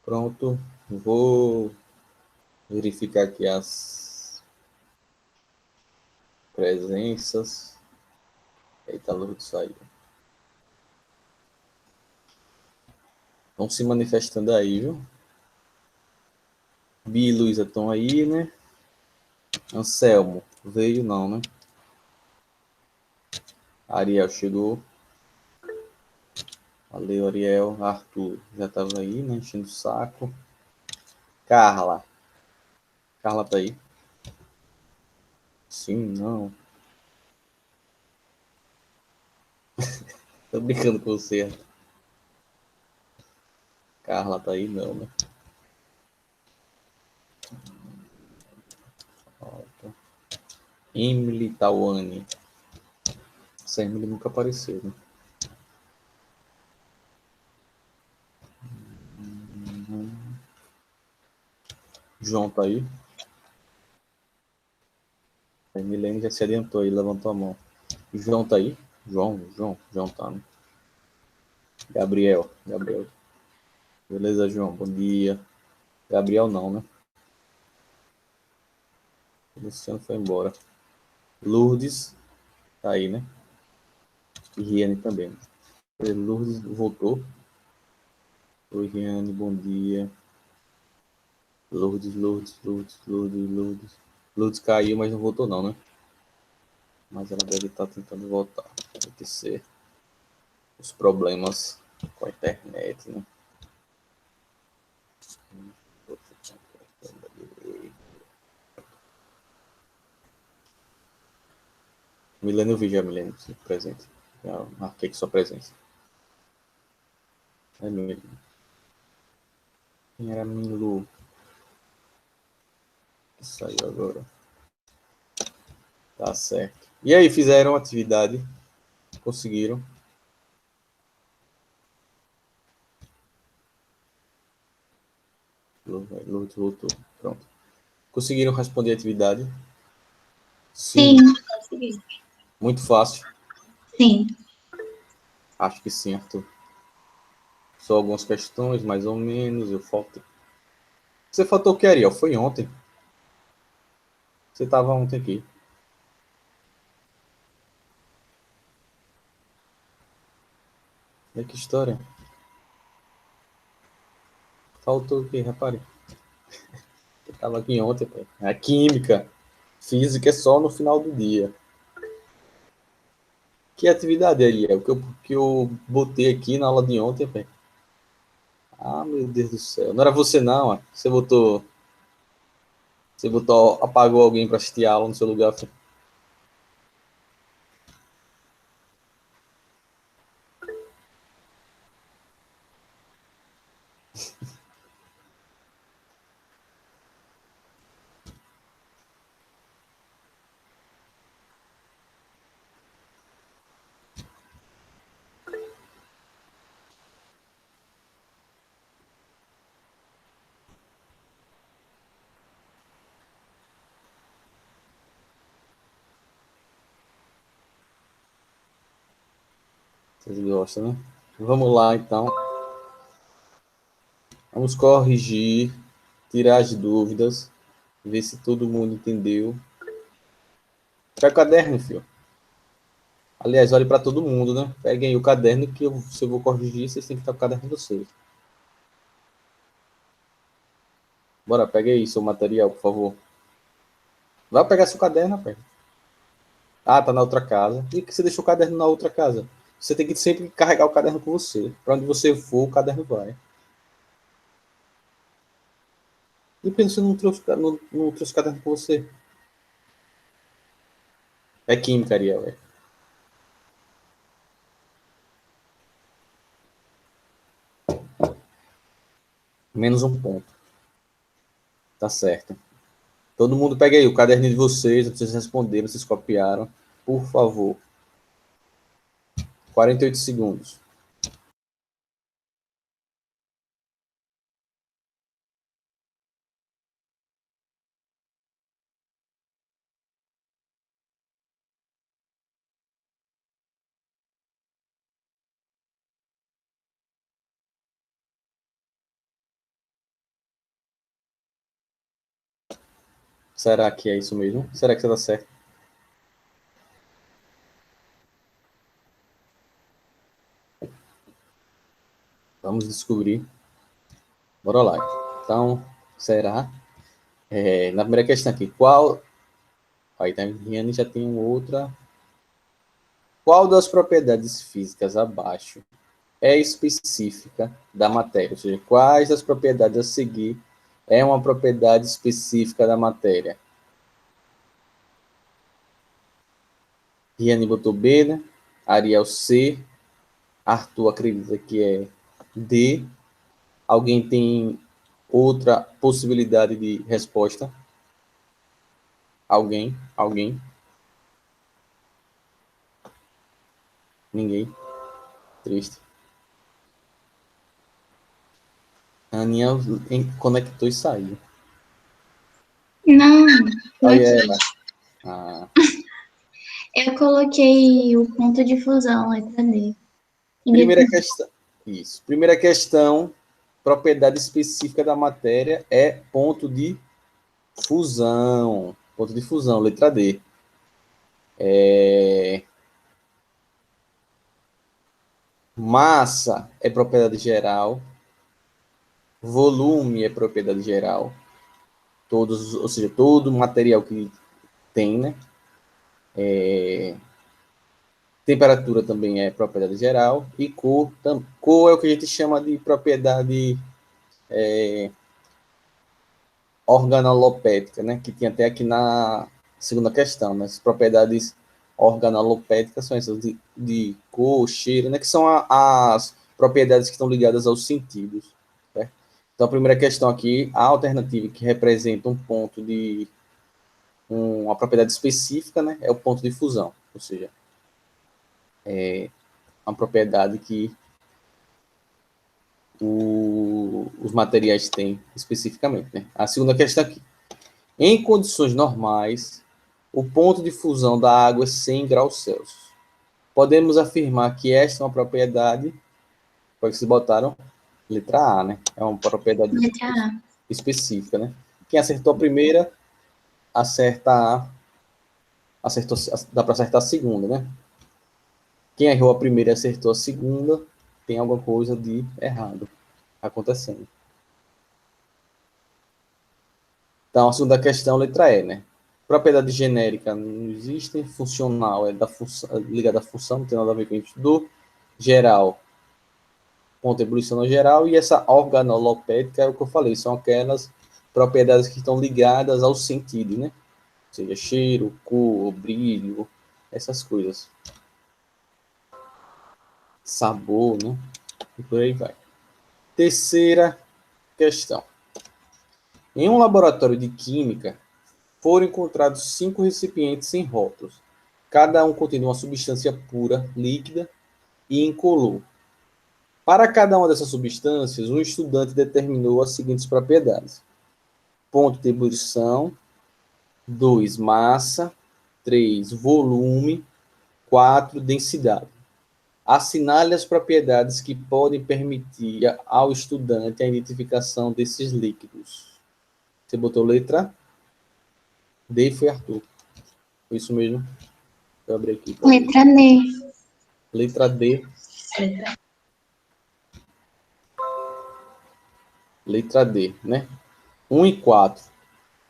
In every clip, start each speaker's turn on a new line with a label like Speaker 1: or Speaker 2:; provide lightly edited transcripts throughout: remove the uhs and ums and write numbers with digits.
Speaker 1: Pronto. Vou verificar aqui as presenças. Eita, Lourdes saiu. Estão se manifestando aí, viu? Bia e Luísa estão aí, né? Anselmo veio, não, né? Ariel chegou. Valeu, Ariel. Arthur já estava aí, né? Enchendo o saco. Carla. Carla tá aí? Sim, não. Tô brincando com você. Carla tá aí, não, né? Emily Tawane. Essa Emily nunca apareceu, né? João tá aí? A Milene já se adiantou aí, levantou a mão. João tá aí? João tá, né? Gabriel. Beleza, João, bom dia. Gabriel não, né? O Luciano foi embora. Lourdes tá aí, né? E Riane também. Lourdes voltou. Oi, Riane, bom dia. Lourdes. Lourdes caiu, mas não voltou não, né? Mas ela deve estar tentando voltar. Deve que ser os problemas com a internet, né? Milene, eu vi já, Milene, presente. Já marquei que sua presença. É mesmo. Quem era Milu? Que saiu agora. Tá certo. E aí, fizeram atividade? Conseguiram? Lourdes voltou. Pronto. Conseguiram responder a atividade?
Speaker 2: Sim,
Speaker 1: Sim.
Speaker 2: consegui.
Speaker 1: Muito fácil.
Speaker 2: Sim.
Speaker 1: Acho que sim, Arthur. Só algumas questões, mais ou menos. Eu faltei. Você faltou o que, Ariel? Foi ontem. Você estava ontem aqui. E que história? Faltou o que, repare? Eu estava aqui ontem, pô. A química. Física é só no final do dia. Que atividade, Ariel? Que eu botei aqui na aula de ontem, pô. Ah, meu Deus do céu. Não era você, não, ó. Você botou, apagou alguém para assistir a aula no seu lugar. Pô. Vocês gostam, né? Vamos lá, então. Vamos corrigir, tirar as dúvidas, ver se todo mundo entendeu. Pega o caderno, filho. Aliás, olhe para todo mundo, né? Peguem aí o caderno que se eu vou corrigir, vocês têm que estar com o caderno de vocês. Bora, pega aí seu material, por favor. Vai pegar seu caderno, rapaz. Ah, tá na outra casa. E que você deixou o caderno na outra casa? Você tem que sempre carregar o caderno com você. Para onde você for, o caderno vai. E por que você não trouxe o caderno com você? É química, Ariel, é. Menos um ponto. Tá certo. Todo mundo pega aí o caderninho de vocês, vocês responderam, vocês copiaram. Por favor. 48 segundos. Será que é isso mesmo? Será que você está certo? Vamos descobrir. Bora lá. Então, será? Na primeira questão aqui, qual... Aí, tá, Riane já tem outra. Qual das propriedades físicas abaixo é específica da matéria? Ou seja, quais das propriedades a seguir é uma propriedade específica da matéria? Riane botou B, né? Ariel C. Arthur acredita que é D. Alguém tem outra possibilidade de resposta? Alguém? Alguém? Ninguém? Triste. A Aninha conectou e saiu.
Speaker 2: Não, tô
Speaker 1: Olha
Speaker 2: aqui.
Speaker 1: ela. Ah,
Speaker 2: Eu coloquei o ponto de fusão, letra D. E
Speaker 1: primeira
Speaker 2: depois,
Speaker 1: questão. Isso. Primeira questão. Propriedade específica da matéria é ponto de fusão. Ponto de fusão, letra D. Massa é propriedade geral. Volume é propriedade geral. Todos, ou seja, todo material que tem, né? Temperatura também é propriedade geral. E cor, cor é o que a gente chama de propriedade organoléptica, né? Que tem até aqui na segunda questão, né? As propriedades organolépticas são essas de cor, cheiro, né? Que são as propriedades que estão ligadas aos sentidos. Certo? Então, a primeira questão aqui, a alternativa que representa um ponto de uma propriedade específica, né? É o ponto de fusão, ou seja, uma propriedade que os materiais têm especificamente, né? A segunda questão aqui. Em condições normais, o ponto de fusão da água é 100 graus Celsius. Podemos afirmar que esta é uma propriedade, foi que vocês botaram, letra A, né? É uma propriedade
Speaker 2: letra A.
Speaker 1: específica, né? Quem acertou a primeira, acerta a, acertou, dá para acertar a segunda, né? Quem errou a primeira e acertou a segunda, tem alguma coisa de errado acontecendo. Então, a segunda questão, letra E, né? Propriedade genérica não existe, funcional é ligada à função, não tem nada a ver com o que a gente estudou. Geral, ponto de ebulição no geral, e essa organoléptica é o que eu falei, são aquelas propriedades que estão ligadas ao sentido, né? Ou seja, cheiro, cor, brilho, essas coisas. Sabor, né? E por aí vai. Terceira questão. Em um laboratório de química, foram encontrados 5 recipientes sem rótulos. Cada um contém uma substância pura, líquida e incolor. Para cada uma dessas substâncias, um estudante determinou as seguintes propriedades: ponto de ebulição, 2, massa, 3, volume, 4, densidade. Assinale as propriedades que podem permitir ao estudante a identificação desses líquidos. Você botou letra D, foi Arthur. Foi isso mesmo? Eu abri aqui.
Speaker 2: Letra D.
Speaker 1: Letra D. Letra D, né? 1 e 4.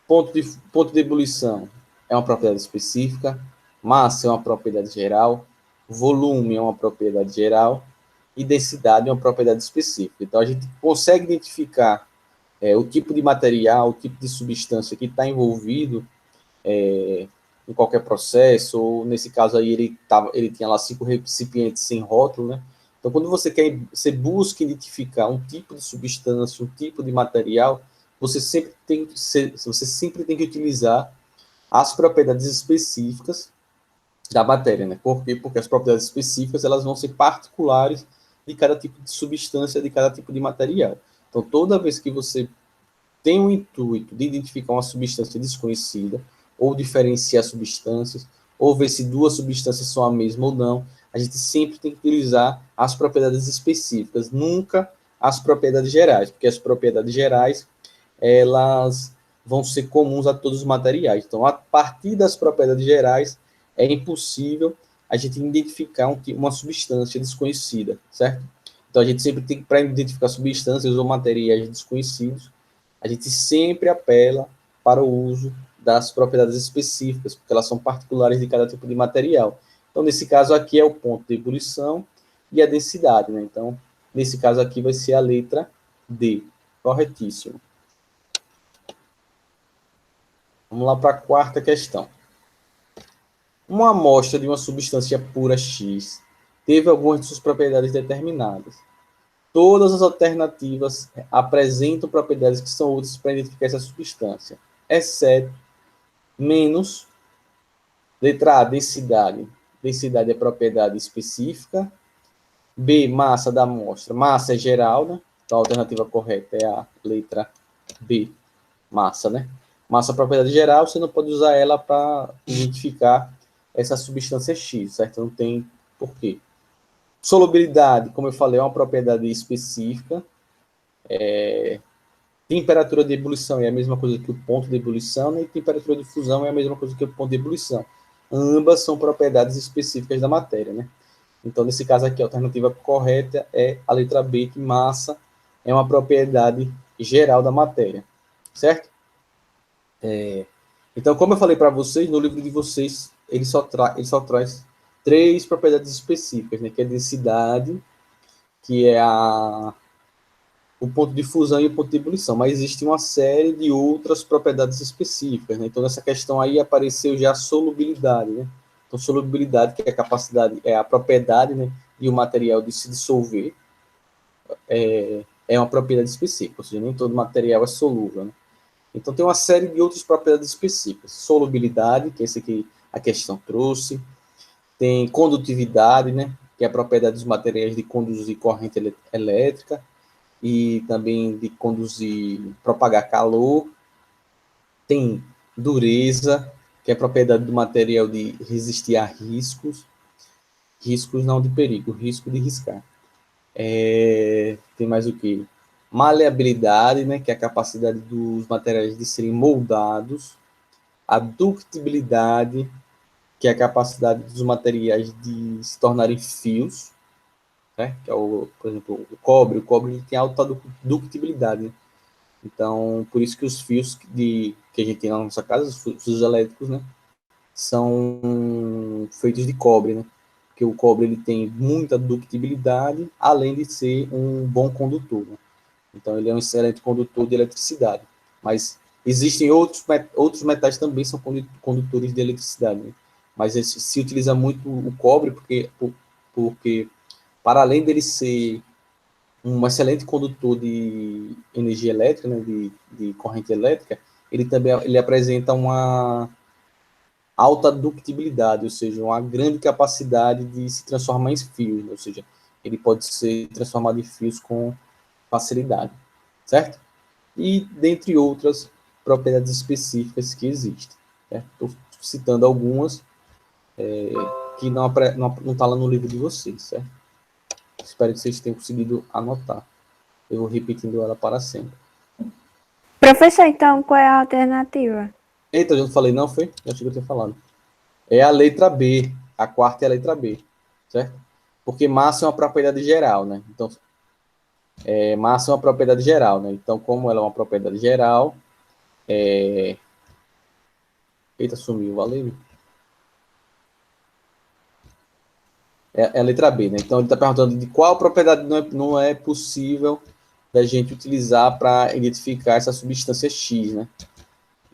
Speaker 1: Ponto de ebulição é uma propriedade específica. Massa é uma propriedade geral. Volume é uma propriedade geral. E densidade é uma propriedade específica. Então, a gente consegue identificar o tipo de material, o tipo de substância que está envolvido em qualquer processo, ou nesse caso aí ele tinha lá 5 recipientes sem rótulo, né? Então, quando você busca identificar um tipo de substância, um tipo de material, você sempre tem que utilizar as propriedades específicas da matéria, né? Por quê? Porque as propriedades específicas elas vão ser particulares de cada tipo de substância, de cada tipo de material. Então, toda vez que você tem o intuito de identificar uma substância desconhecida, ou diferenciar substâncias, ou ver se duas substâncias são a mesma ou não, a gente sempre tem que utilizar as propriedades específicas, nunca as propriedades gerais, porque as propriedades gerais, elas vão ser comuns a todos os materiais. Então, a partir das propriedades gerais, é impossível a gente identificar uma substância desconhecida, certo? Então, a gente sempre tem que, para identificar substâncias ou materiais desconhecidos, a gente sempre apela para o uso das propriedades específicas, porque elas são particulares de cada tipo de material. Então, nesse caso aqui é o ponto de ebulição e a densidade, né? Então, nesse caso aqui vai ser a letra D. Corretíssimo. Vamos lá para a quarta questão. Uma amostra de uma substância pura X teve algumas de suas propriedades determinadas. Todas as alternativas apresentam propriedades que são úteis para identificar essa substância, exceto menos, letra A, densidade. Densidade é propriedade específica. B, massa da amostra. Massa é geral, né? Então a alternativa correta é a letra B, massa, né? Massa é propriedade geral, você não pode usar ela para identificar essa substância X, certo? Não tem porquê. Solubilidade, como eu falei, é uma propriedade específica. Temperatura de ebulição é a mesma coisa que o ponto de ebulição, né? E temperatura de fusão é a mesma coisa que o ponto de ebulição. Ambas são propriedades específicas da matéria, né? Então, nesse caso aqui, a alternativa correta é a letra B, que massa é uma propriedade geral da matéria, certo? Então, como eu falei para vocês, no livro de vocês, ele só traz três propriedades específicas, né? Que é a densidade, que é o ponto de fusão e o ponto de ebulição, mas existe uma série de outras propriedades específicas, né? Então, nessa questão aí apareceu já a solubilidade, né? Então, solubilidade, que é a capacidade, é a propriedade, né, de um material de se dissolver, é uma propriedade específica, ou seja, nem todo material é solúvel, né? Então, tem uma série de outras propriedades específicas. Solubilidade, que é esse que a questão trouxe. Tem condutividade, né, que é a propriedade dos materiais de conduzir corrente elétrica e também de conduzir, propagar calor. Tem dureza, que é a propriedade do material de resistir a riscos. Riscos não de perigo, risco de riscar. Tem mais o que? Maleabilidade, né, que é a capacidade dos materiais de serem moldados. A ductibilidade, que é a capacidade dos materiais de se tornarem fios, né, que é por exemplo, o cobre ele tem alta ductibilidade, né? Então, por isso que os fios que a gente tem na nossa casa, os fios elétricos, né, são feitos de cobre, né? Porque o cobre ele tem muita ductibilidade, além de ser um bom condutor, né? Então, ele é um excelente condutor de eletricidade. Mas existem outros metais também são condutores de eletricidade, né? Mas se utiliza muito o cobre porque para além dele ser um excelente condutor de energia elétrica, né, de corrente elétrica, ele apresenta uma alta ductibilidade, ou seja, uma grande capacidade de se transformar em fios, né? Ou seja, ele pode ser transformado em fios com facilidade, certo? E dentre outras propriedades específicas que existem. Estou citando algumas que não está lá no livro de vocês, certo? Espero que vocês tenham conseguido anotar. Eu vou repetindo ela para sempre.
Speaker 3: Professor, então qual é a alternativa?
Speaker 1: Eita, eu não falei não, foi? Eu achei que eu tinha falado. É a letra B. A quarta é a letra B, certo? Porque massa é uma propriedade geral, né? Então, massa é uma propriedade geral, né? Então, como ela é uma propriedade geral, Eita, sumiu, valeu. É a letra B, né? Então, ele está perguntando de qual propriedade não é possível da gente utilizar para identificar essa substância X, né?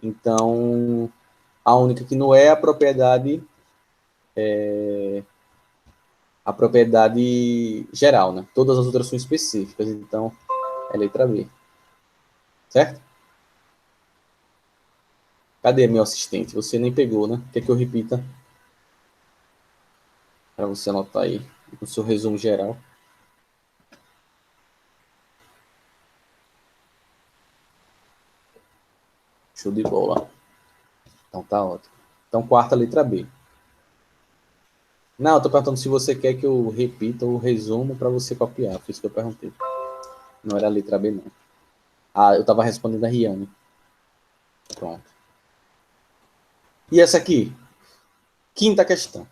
Speaker 1: Então, a única que não é a propriedade geral, né? Todas as outras são específicas, então é letra B. Certo? Cadê meu assistente? Você nem pegou, né? Quer que eu repita? Para você anotar aí o seu resumo geral. Show de bola. Então tá ótimo. Então, quarta, letra B. Não, eu tô perguntando se você quer que eu repita o resumo para você copiar. Foi isso que eu perguntei. Não era a letra B, não. Ah, eu tava respondendo a Riane. Pronto. E essa aqui? Quinta questão.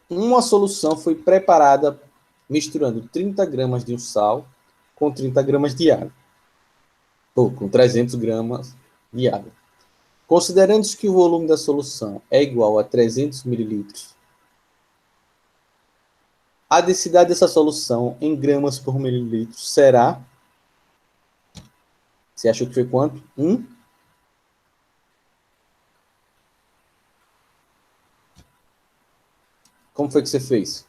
Speaker 1: Uma solução foi preparada misturando 30 gramas de um sal com 30 gramas de água. Ou com 300 gramas de água. Considerando que o volume da solução é igual a 300 mililitros, a densidade dessa solução em gramas por mililitro será... Você achou que foi quanto? 1? Como foi que você fez?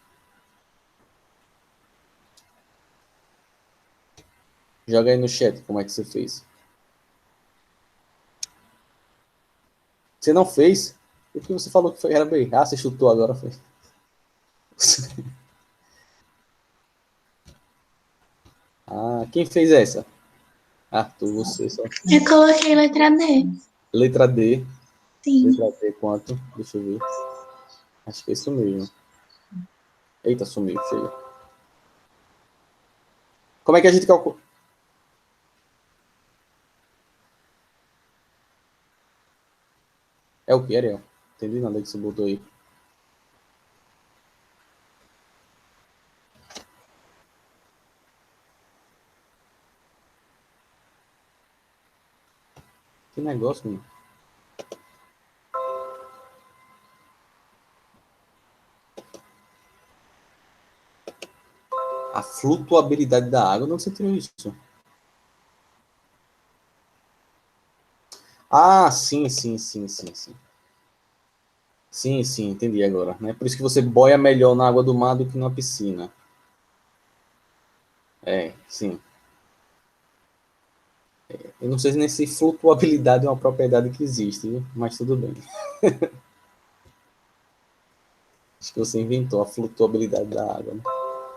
Speaker 1: Joga aí no chat como é que você fez. Você não fez? Porque você falou que era bem. Ah, você chutou agora. Foi. Ah, quem fez essa? Arthur, você só.
Speaker 2: Eu coloquei letra D.
Speaker 1: Letra D.
Speaker 2: Sim.
Speaker 1: Letra D, quanto? Deixa eu ver. Acho que é isso mesmo. Eita, sumiu, chega. Como é que a gente calcula? É o que, Ariel? Entendi nada que você botou aí. Que negócio, menino. A flutuabilidade da água, não você tirou isso? Ah, sim. Sim, entendi agora. Né? Por isso que você boia melhor na água do mar do que na piscina. É, sim. Eu não sei nem se flutuabilidade é uma propriedade que existe, viu? Mas tudo bem. Acho que você inventou a flutuabilidade da água. Né?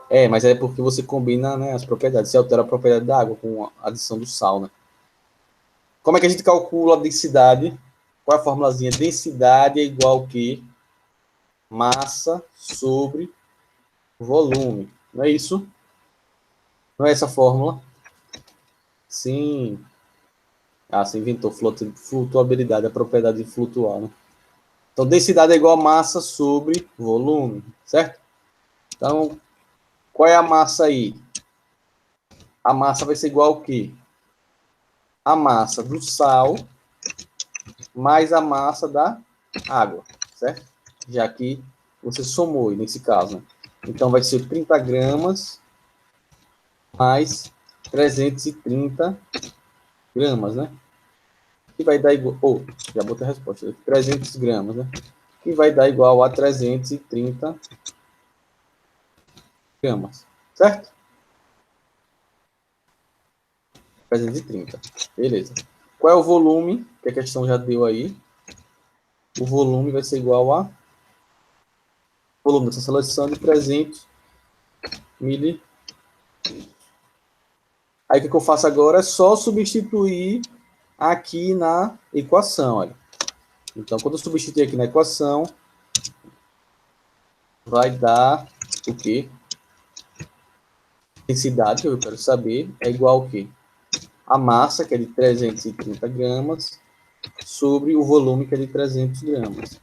Speaker 1: É, mas é porque você combina, né, as propriedades. Você altera a propriedade da água com a adição do sal, né? Como é que a gente calcula a densidade? Qual é a formulazinha? Densidade é igual que massa sobre volume. Não é isso? Não é essa fórmula? Sim. Ah, você inventou flutuabilidade, a propriedade de flutuar, né? Então, densidade é igual a massa sobre volume, certo? Então, qual é a massa aí? A massa vai ser igual ao quê? A massa do sal mais a massa da água, certo? Já que você somou nesse caso, né? Então, vai ser 30 gramas mais 330 gramas, né? Que vai dar igual... Oh, já botei a resposta. 300 gramas, né? Que vai dar igual a 330 gramas, certo? 330. Beleza. Qual é o volume? Que a questão já deu aí. O volume vai ser igual a... O volume dessa seleção de 300 mililitros. Aí o que eu faço agora é só substituir aqui na equação, olha. Então, quando eu substituir aqui na equação, vai dar o quê? Densidade, que eu quero saber, é igual ao quê? A massa, que é de 330 gramas, sobre o volume, que é de 300 gramas.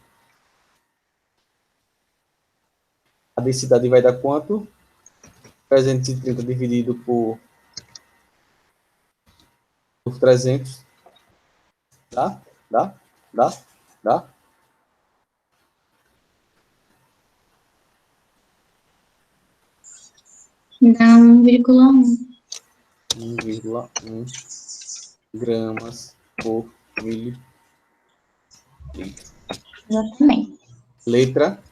Speaker 1: A densidade vai dar quanto? 330 dividido por 300. Dá? Dá? Dá? Dá?
Speaker 2: Dá 1,1.
Speaker 1: 1,1 gramas por mililitro.
Speaker 2: Exatamente.
Speaker 1: Letra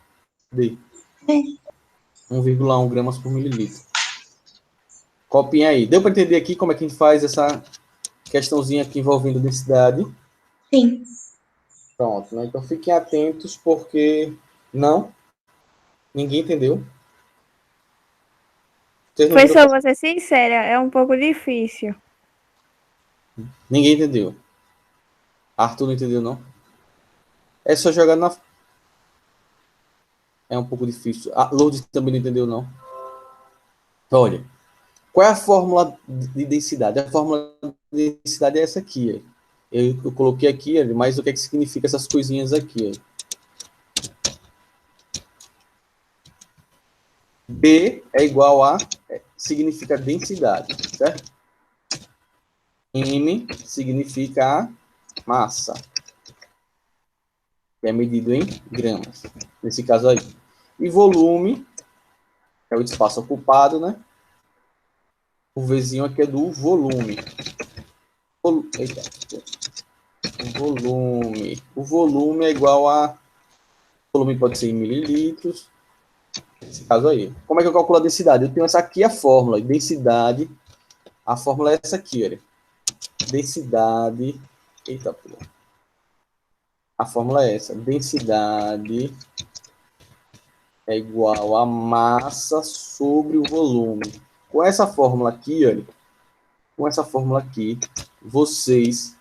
Speaker 1: D.
Speaker 2: É.
Speaker 1: 1,1 gramas por mililitro. Copinha aí. Deu para entender aqui como é que a gente faz essa questãozinha aqui envolvendo densidade?
Speaker 2: Sim.
Speaker 1: Pronto, né? Então fiquem atentos porque não, ninguém entendeu. Vocês não
Speaker 3: Foi
Speaker 1: viram?
Speaker 3: só vou ser sincera, é um pouco difícil.
Speaker 1: Ninguém entendeu. Arthur não entendeu, não? É só jogar na... É um pouco difícil. A Lourdes também não entendeu, não. Olha, qual é a fórmula de densidade? A fórmula de densidade é essa aqui. Eu coloquei aqui, mas o que é que significa essas coisinhas aqui? B é igual a, significa densidade, certo? M significa a massa, que é medido em gramas, nesse caso aí. E volume é o espaço ocupado, né? O Vzinho aqui é do volume. Eita. Volume. O volume é igual a... O volume pode ser em mililitros, nesse caso aí. Como é que eu calculo a densidade? Eu tenho essa aqui, a fórmula. Densidade, a fórmula é essa aqui, olha. Densidade... Eita, pô. A fórmula é essa. Densidade é igual a massa sobre o volume. Com essa fórmula aqui, olha, com essa fórmula aqui, vocês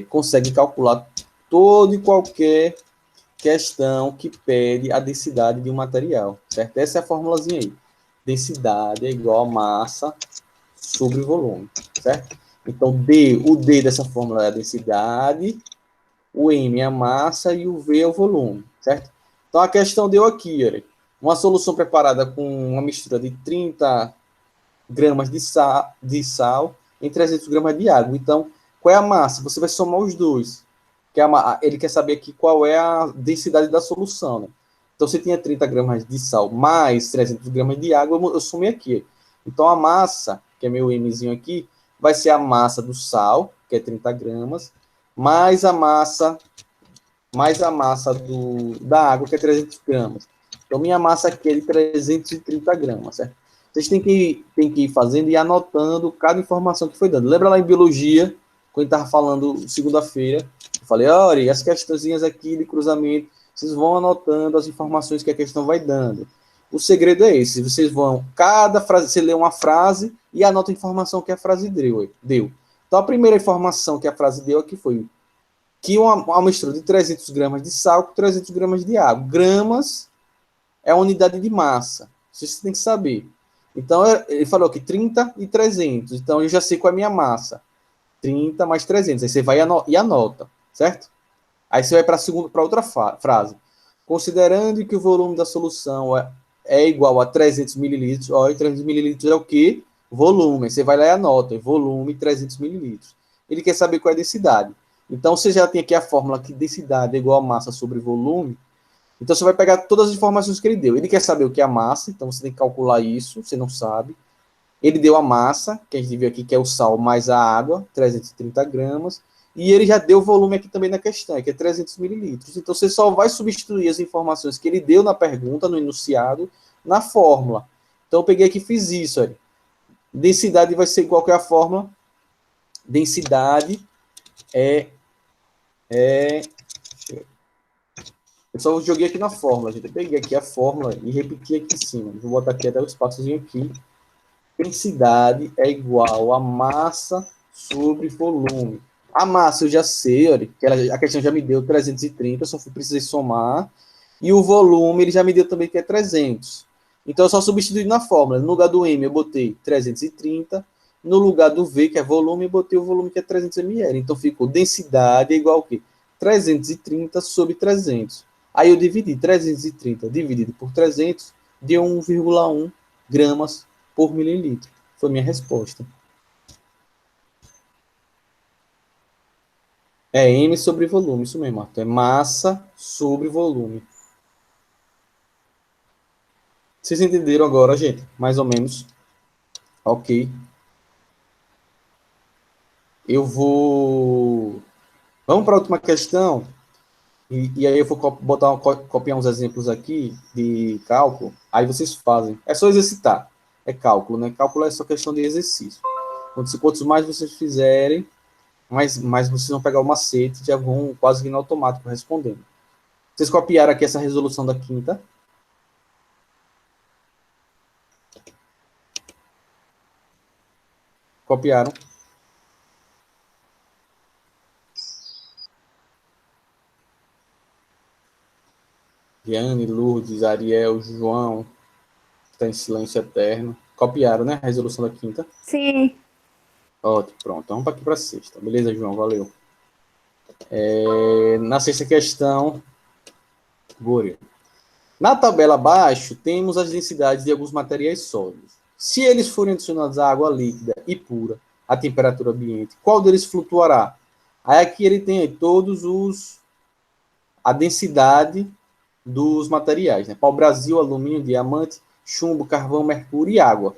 Speaker 1: conseguem calcular toda e qualquer questão que pede a densidade de um material, certo? Essa é a formulazinha aí. Densidade é igual a massa sobre o volume, certo? Então, o D dessa fórmula é a densidade, o M é a massa e o V é o volume, certo? Então, a questão deu aqui, olha, uma solução preparada com uma mistura de 30 gramas de sal em 300 gramas de água. Então, qual é a massa? Você vai somar os dois. Ele quer saber aqui qual é a densidade da solução, né? Então, você tinha 30 gramas de sal mais 300 gramas de água, eu somei aqui. Então, a massa, que é meu Mzinho aqui, vai ser a massa do sal, que é 30 gramas, mais a massa da água, que é 300 gramas. Então, minha massa aqui é de 330 gramas, certo? Vocês têm que ir fazendo e anotando cada informação que foi dando. Lembra lá em biologia, quando estava falando segunda-feira, eu falei, olha, as questõezinhas aqui de cruzamento, vocês vão anotando as informações que a questão vai dando. O segredo é esse, vocês vão, cada frase, você lê uma frase e anota a informação que a frase deu. Então, a primeira informação que a frase deu aqui foi que uma mistura de 300 gramas de sal com 300 gramas de água. Gramas é a unidade de massa. Isso você tem que saber. Então, ele falou que 30 e 300. Então, eu já sei qual é a minha massa. 30 mais 300. Aí você vai e anota, certo? Aí você vai para outra frase. Considerando que o volume da solução é igual a 300 mililitros, ó, e 300 mililitros é o quê? Volume. Aí você vai lá e anota. Volume 300 mililitros. Ele quer saber qual é a densidade. Então, você já tem aqui a fórmula que densidade é igual a massa sobre volume. Então, você vai pegar todas as informações que ele deu. Ele quer saber o que é a massa, então você tem que calcular isso, você não sabe. Ele deu a massa, que a gente viu aqui, que é o sal mais a água, 330 gramas. E ele já deu o volume aqui também na questão, que é 300 mililitros. Então, você só vai substituir as informações que ele deu na pergunta, no enunciado, na fórmula. Então, eu peguei aqui e fiz isso. Olha. Densidade vai ser igual que a fórmula. Densidade é eu só joguei aqui na fórmula, gente. Eu peguei aqui a fórmula e repeti aqui em cima. Vou botar aqui até o espaçozinho aqui. Densidade é igual a massa sobre volume. A massa eu já sei, olha, que a questão já me deu 330, eu só precisei somar. E o volume ele já me deu também que é 300. Então eu só substituí na fórmula. No lugar do M eu botei 330. No lugar do V, que é volume, eu botei o volume que é 300 ml. Então ficou densidade é igual ao quê? 330 sobre 300. Aí eu dividi 330 dividido por 300, deu 1,1 gramas por mililitro. Foi minha resposta. É M sobre volume, isso mesmo, Arthur. É massa sobre volume. Vocês entenderam agora, gente? Mais ou menos. Ok. Eu vou... Vamos para a última questão. E aí eu vou copiar uns exemplos aqui de cálculo. Aí vocês fazem. É só exercitar. É cálculo, né? Cálculo é só questão de exercício. Quantos mais vocês fizerem, mais vocês vão pegar o macete e já vão quase que no automático respondendo. Vocês copiaram aqui essa resolução da quinta. Copiaram. Viane, Lourdes, Ariel, João, que está em silêncio eterno. Copiaram, né? A resolução da quinta.
Speaker 3: Sim.
Speaker 1: Ótimo, pronto. Então, vamos aqui para a sexta. Beleza, João? Valeu. Na sexta questão, Guri. Na tabela abaixo, temos as densidades de alguns materiais sólidos. Se eles forem adicionados à água líquida e pura, à temperatura ambiente, qual deles flutuará? Aí aqui ele tem aí a densidade dos materiais, né? Pau-brasil, alumínio, diamante, chumbo, carvão, mercúrio e água.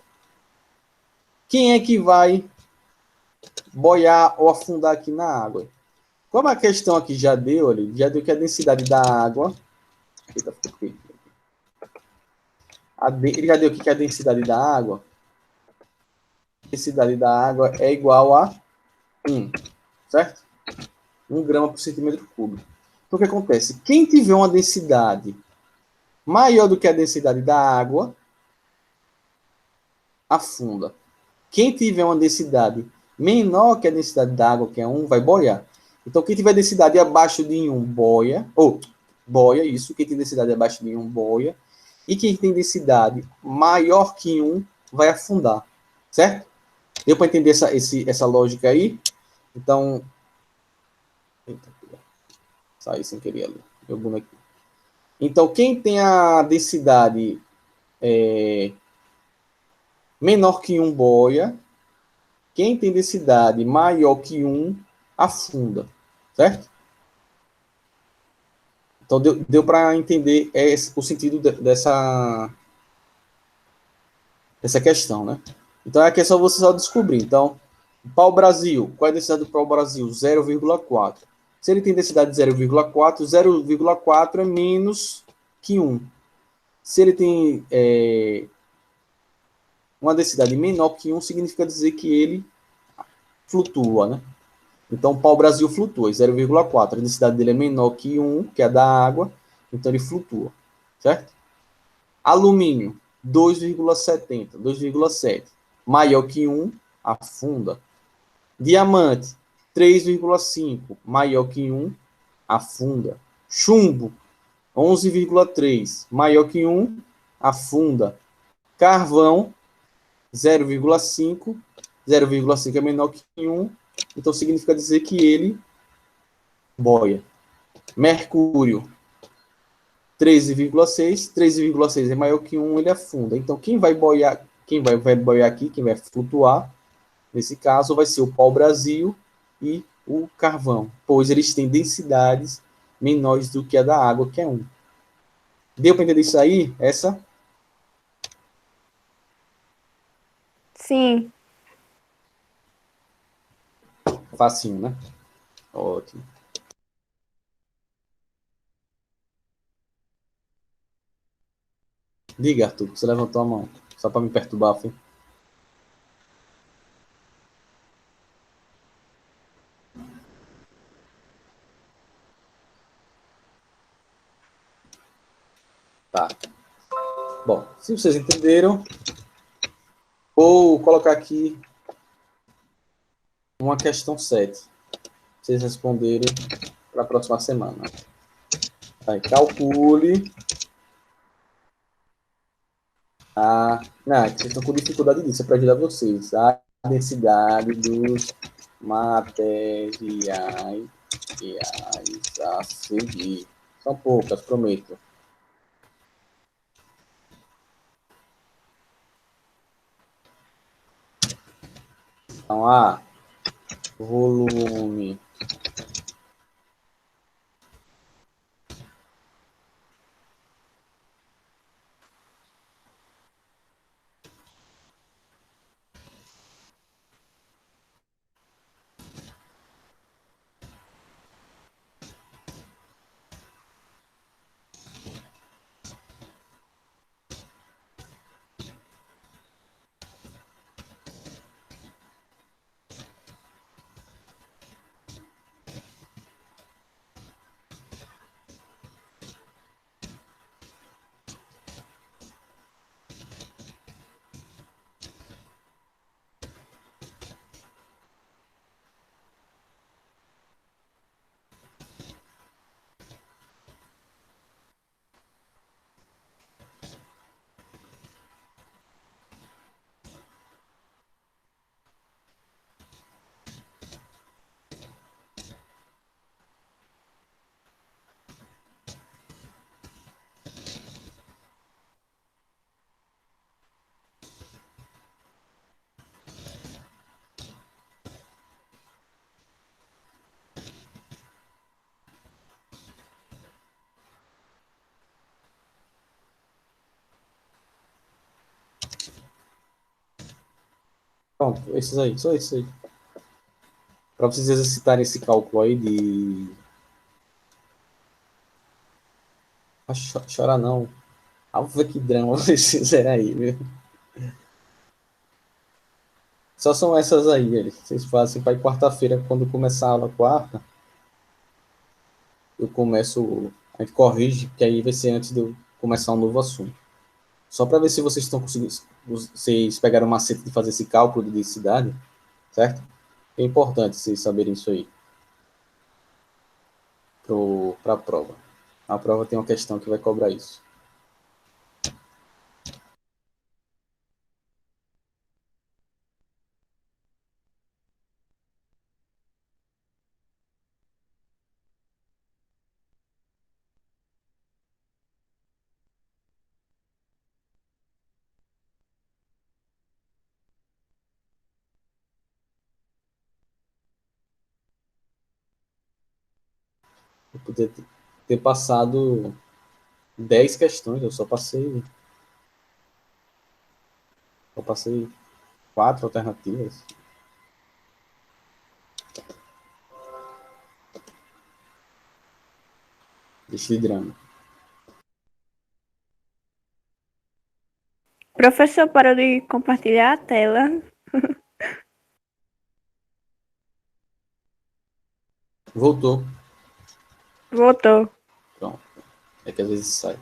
Speaker 1: Quem é que vai boiar ou afundar aqui na água? Como a questão aqui já deu que a densidade da água... Ele já deu aqui que a densidade da água... A densidade da água é igual a 1, certo? 1 grama por centímetro cúbico. Então, o que acontece? Quem tiver uma densidade maior do que a densidade da água, afunda. Quem tiver uma densidade menor que a densidade da água, que é 1, vai boiar. Então, quem tiver densidade abaixo de 1, boia. Boia, isso. Quem tem densidade abaixo de 1, boia. E quem tem densidade maior que 1, vai afundar. Certo? Deu para entender essa lógica aí? Então... Eita, saí sem querer ali. Meu boneco. Então, quem tem a densidade menor que 1, boia. Quem tem densidade maior que 1, afunda. Certo? Então, deu para entender o sentido dessa questão, né? Então, aqui é só você só descobrir. Então, pau-brasil. Qual é a densidade do pau-brasil? 0,4. Se ele tem densidade de 0,4, 0,4 é menos que 1. Se ele tem uma densidade menor que 1, significa dizer que ele flutua, né? Então, o pau-brasil flutua, 0,4. A densidade dele é menor que 1, que é a da água, então ele flutua, certo? Alumínio, 2,70, 2,7. Maior que 1, afunda. Diamante, 3,5. Maior que 1, afunda. Chumbo, 11,3. Maior que 1, afunda. Carvão, 0,5. 0,5 é menor que 1, então significa dizer que ele boia. Mercúrio, 13,6. 13,6 é maior que 1, ele afunda. Então, quem vai boiar aqui, quem vai flutuar, nesse caso, vai ser o pau-brasil e o carvão, pois eles têm densidades menores do que a da água, que é 1. Deu para entender isso aí? Essa?
Speaker 3: Sim.
Speaker 1: Facinho, né? Ótimo. Diga, Arthur, você levantou a mão. Só para me perturbar, foi? Tá. Bom, se vocês entenderam, vou colocar aqui uma questão 7. Vocês responderem para a próxima semana. Aí, calcule a... Não, vocês estão com dificuldade disso, é para ajudar vocês. A densidade dos materiais a seguir. São poucas, prometo. Então, A, volume Pronto, esses aí, só esses aí. Para vocês exercitarem esse cálculo aí de. Ah, chorar não. Ave que drama vocês fizeram aí, viu? Só são essas aí, eles. Vocês fazem para quarta-feira, quando começar a aula quarta, eu começo. A gente corrige, que aí vai ser antes de eu começar um novo assunto. Só para ver se vocês estão conseguindo. Vocês pegaram o macete de fazer esse cálculo de densidade, certo? É importante vocês saberem isso aí para a prova. A prova tem uma questão que vai cobrar isso. Eu poderia ter passado 10 questões, eu passei 4 alternativas. Deixa de drama.
Speaker 3: Professor, parou de compartilhar a tela.
Speaker 1: Voltou.
Speaker 3: Voltou.
Speaker 1: Pronto. É que às vezes sai.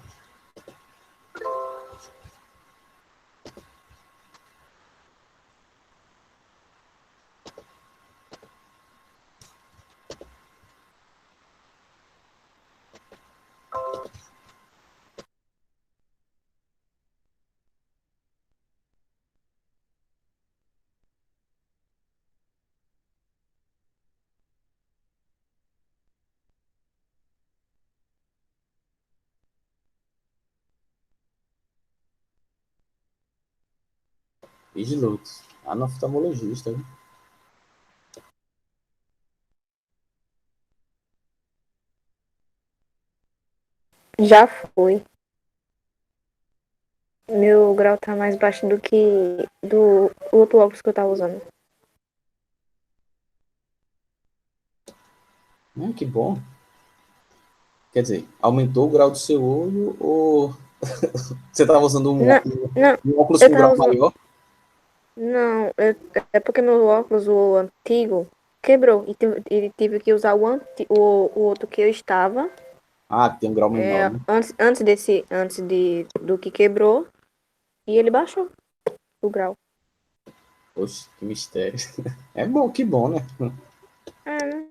Speaker 1: Vigilutes. Oftalmologista, né?
Speaker 4: Já fui. Meu grau tá mais baixo do que do outro óculos que eu tava usando.
Speaker 1: Que bom. Quer dizer, aumentou o grau do seu olho ou você estava usando
Speaker 4: Não, não,
Speaker 1: um óculos
Speaker 4: eu
Speaker 1: com grau
Speaker 4: tava usando.
Speaker 1: maior?
Speaker 4: Não, é porque meu óculos, o antigo, quebrou. E tive que usar o outro que eu estava.
Speaker 1: Ah, tem um grau menor, né?
Speaker 4: Antes do que quebrou. E ele baixou o grau.
Speaker 1: Poxa, que mistério. É bom, que bom, né?
Speaker 4: É, né?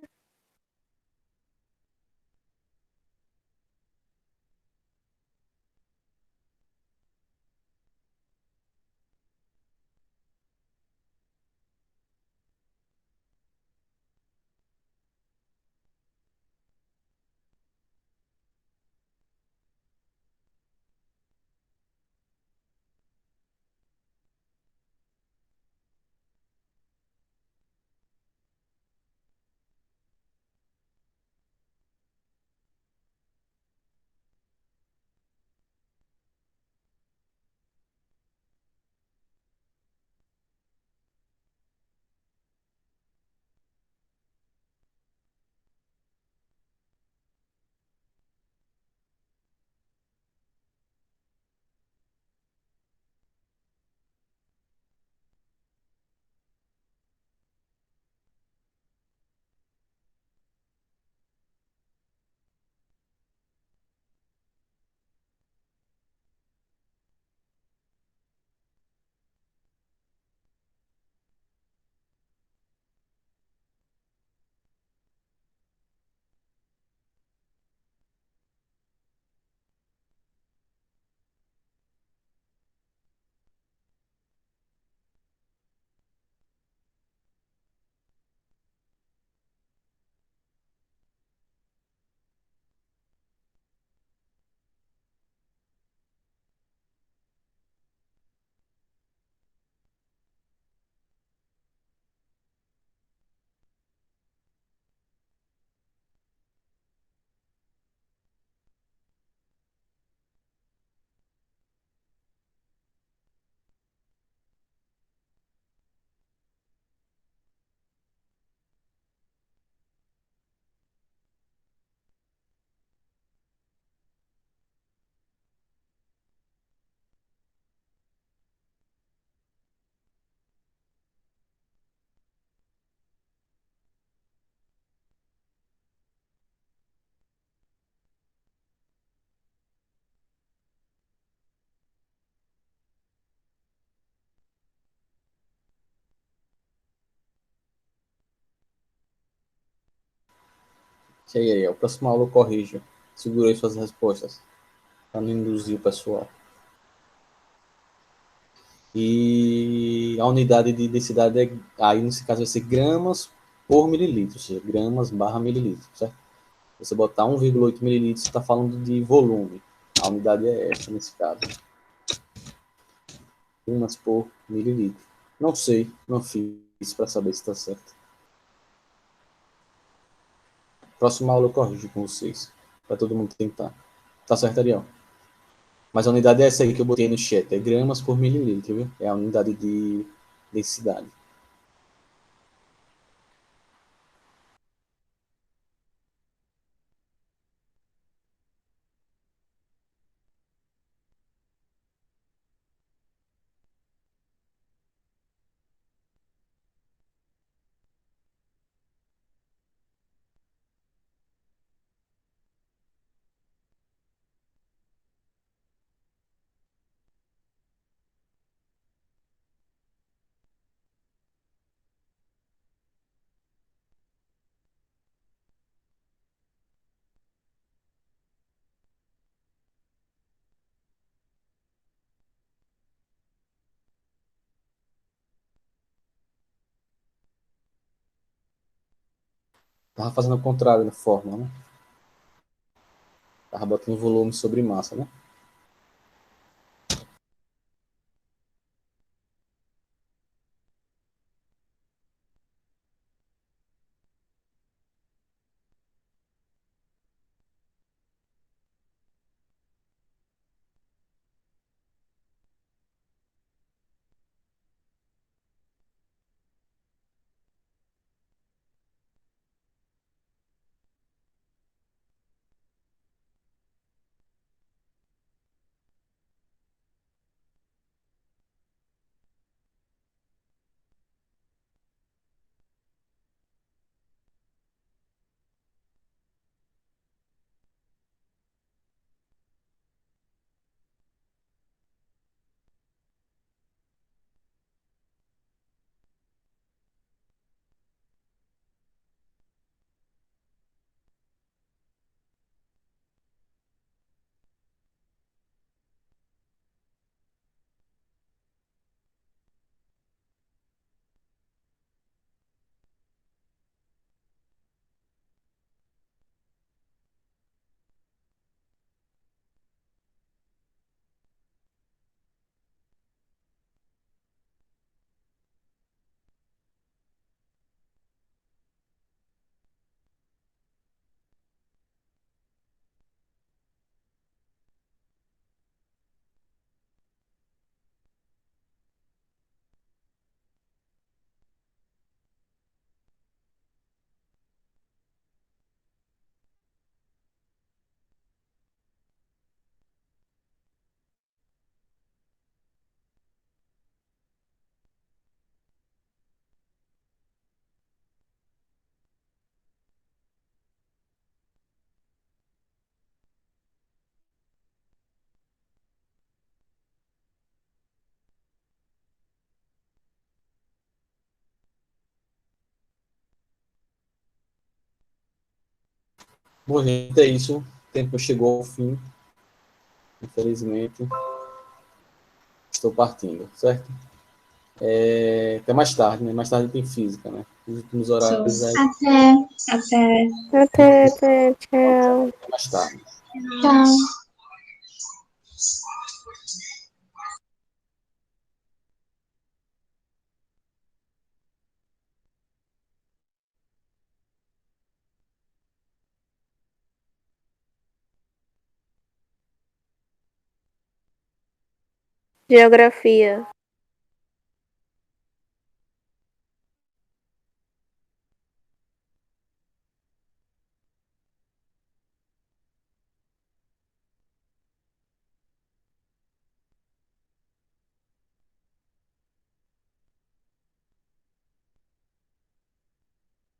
Speaker 1: E aí, a próxima aula eu corrijo. Segurei suas respostas, para não induzir o pessoal. E a unidade de densidade, aí nesse caso vai ser gramas por mililitro, ou seja, gramas barra mililitro, certo? Você botar 1,8 mililitros, você está falando de volume. A unidade é essa nesse caso. Gramas por mililitro. Não sei, não fiz para saber se está certo. Próxima aula eu corrijo com vocês, para todo mundo tentar. Tá certo, Ariel? Mas a unidade é essa aí que eu botei no chat, é gramas por mililitro, viu? É a unidade de densidade. Tava fazendo o contrário na fórmula, né? Tava botando volume sobre massa, né? Bom, gente, é isso. O tempo chegou ao fim. Infelizmente, estou partindo, certo? Até mais tarde, né? Mais tarde tem física, né? Os últimos horários é
Speaker 2: Até, até.
Speaker 4: Até, tchau.
Speaker 1: mais tarde.
Speaker 2: Tchau.
Speaker 4: Geografia.